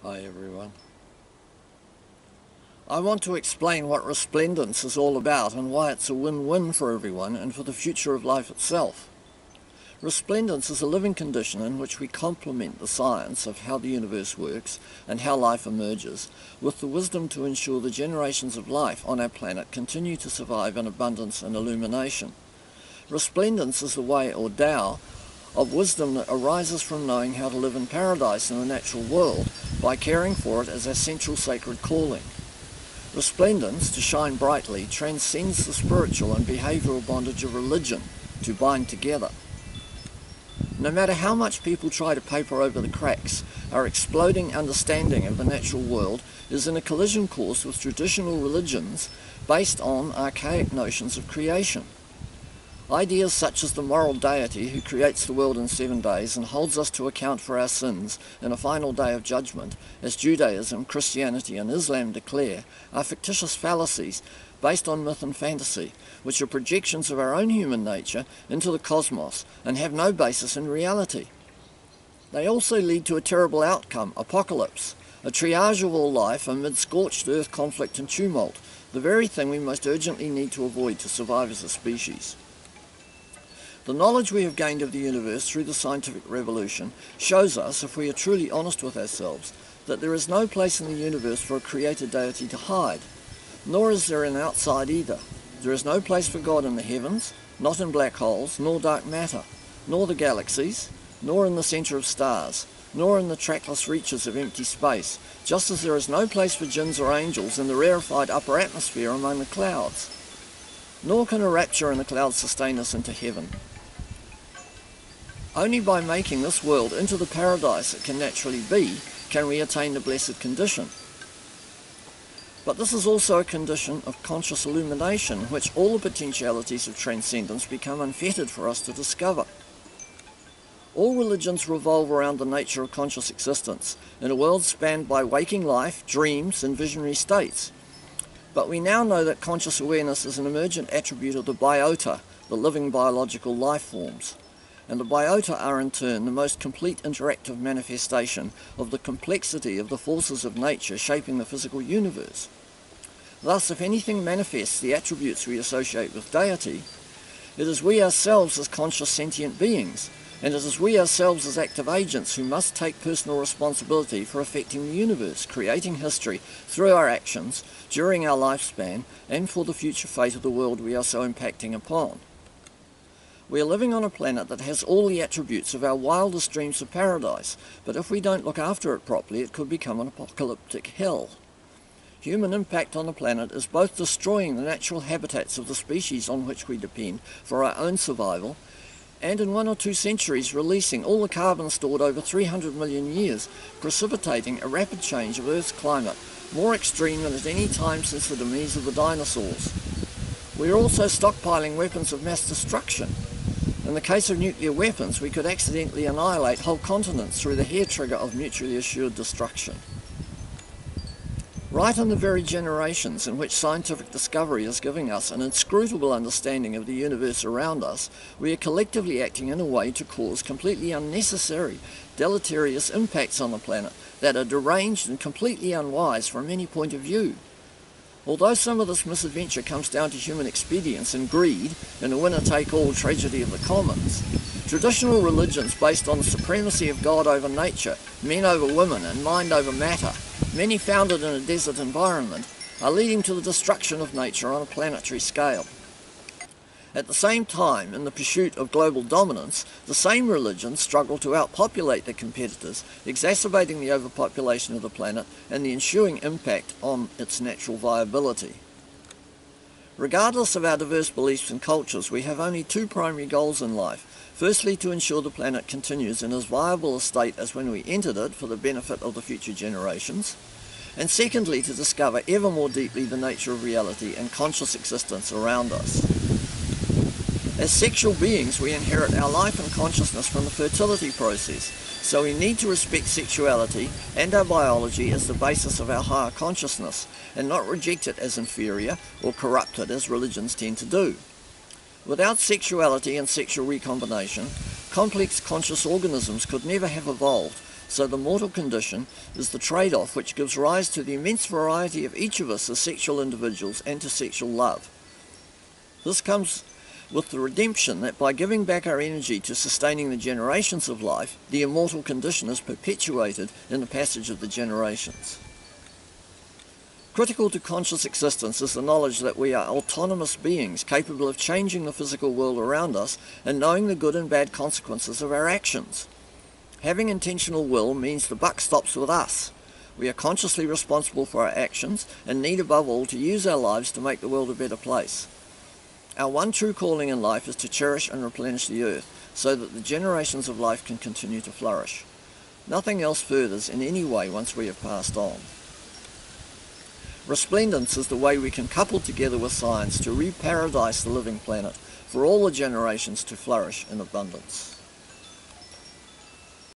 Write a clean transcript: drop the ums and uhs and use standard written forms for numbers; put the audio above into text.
Hi everyone. I want to explain what Resplendence is all about and why it's a win-win for everyone and for the future of life itself. Resplendence is a living condition in which we complement the science of how the universe works and how life emerges with the wisdom to ensure the generations of life on our planet continue to survive in abundance and illumination. Resplendence is the way, or Tao, of wisdom that arises from knowing how to live in paradise in the natural world by caring for it as our central sacred calling. Resplendence, to shine brightly, transcends the spiritual and behavioural bondage of religion, to bind together. No matter how much people try to paper over the cracks, our exploding understanding of the natural world is in a collision course with traditional religions based on archaic notions of creation. Ideas such as the moral deity who creates the world in 7 days and holds us to account for our sins in a final day of judgment, as Judaism, Christianity and Islam declare, are fictitious fallacies based on myth and fantasy, which are projections of our own human nature into the cosmos and have no basis in reality. They also lead to a terrible outcome, apocalypse, a triage of all life amid scorched earth conflict and tumult, the very thing we most urgently need to avoid to survive as a species. The knowledge we have gained of the universe through the scientific revolution shows us, if we are truly honest with ourselves, that there is no place in the universe for a creator deity to hide, nor is there an outside either. There is no place for God in the heavens, not in black holes, nor dark matter, nor the galaxies, nor in the centre of stars, nor in the trackless reaches of empty space, just as there is no place for jinns or angels in the rarefied upper atmosphere among the clouds. Nor can a rapture in the clouds sustain us into heaven. Only by making this world into the paradise it can naturally be can we attain the blessed condition. But this is also a condition of conscious illumination in which all the potentialities of transcendence become unfettered for us to discover. All religions revolve around the nature of conscious existence in a world spanned by waking life, dreams and visionary states. But we now know that conscious awareness is an emergent attribute of the biota, the living biological life forms. And the biota are in turn the most complete interactive manifestation of the complexity of the forces of nature shaping the physical universe. Thus, if anything manifests the attributes we associate with deity, it is we ourselves as conscious sentient beings, and it is we ourselves as active agents who must take personal responsibility for affecting the universe, creating history through our actions during our lifespan, and for the future fate of the world we are so impacting upon. We are living on a planet that has all the attributes of our wildest dreams of paradise, but if we don't look after it properly, it could become an apocalyptic hell. Human impact on the planet is both destroying the natural habitats of the species on which we depend for our own survival, and in 1 or 2 centuries releasing all the carbon stored over 300 million years, precipitating a rapid change of Earth's climate, more extreme than at any time since the demise of the dinosaurs. We are also stockpiling weapons of mass destruction. In the case of nuclear weapons, we could accidentally annihilate whole continents through the hair trigger of mutually assured destruction. Right in the very generations in which scientific discovery is giving us an inscrutable understanding of the universe around us, we are collectively acting in a way to cause completely unnecessary, deleterious impacts on the planet that are deranged and completely unwise from any point of view. Although some of this misadventure comes down to human expedience and greed in a winner-take-all tragedy of the commons, traditional religions based on the supremacy of God over nature, men over women and mind over matter, many founded in a desert environment, are leading to the destruction of nature on a planetary scale. At the same time, in the pursuit of global dominance, the same religions struggle to outpopulate their competitors, exacerbating the overpopulation of the planet and the ensuing impact on its natural viability. Regardless of our diverse beliefs and cultures, we have only 2 primary goals in life. Firstly, to ensure the planet continues in as viable a state as when we entered it for the benefit of the future generations. And secondly, to discover ever more deeply the nature of reality and conscious existence around us. As sexual beings, we inherit our life and consciousness from the fertility process, so we need to respect sexuality and our biology as the basis of our higher consciousness, and not reject it as inferior or corrupt it as religions tend to do. Without sexuality and sexual recombination, complex conscious organisms could never have evolved, So the mortal condition is the trade-off which gives rise to the immense variety of each of us as sexual individuals and to sexual love. This comes with the redemption that by giving back our energy to sustaining the generations of life, the immortal condition is perpetuated in the passage of the generations. Critical to conscious existence is the knowledge that we are autonomous beings capable of changing the physical world around us and knowing the good and bad consequences of our actions. Having intentional will means the buck stops with us. We are consciously responsible for our actions and need above all to use our lives to make the world a better place. Our one true calling in life is to cherish and replenish the earth so that the generations of life can continue to flourish. Nothing else furthers in any way once we have passed on. Resplendence is the way we can couple together with science to re-paradise the living planet for all the generations to flourish in abundance.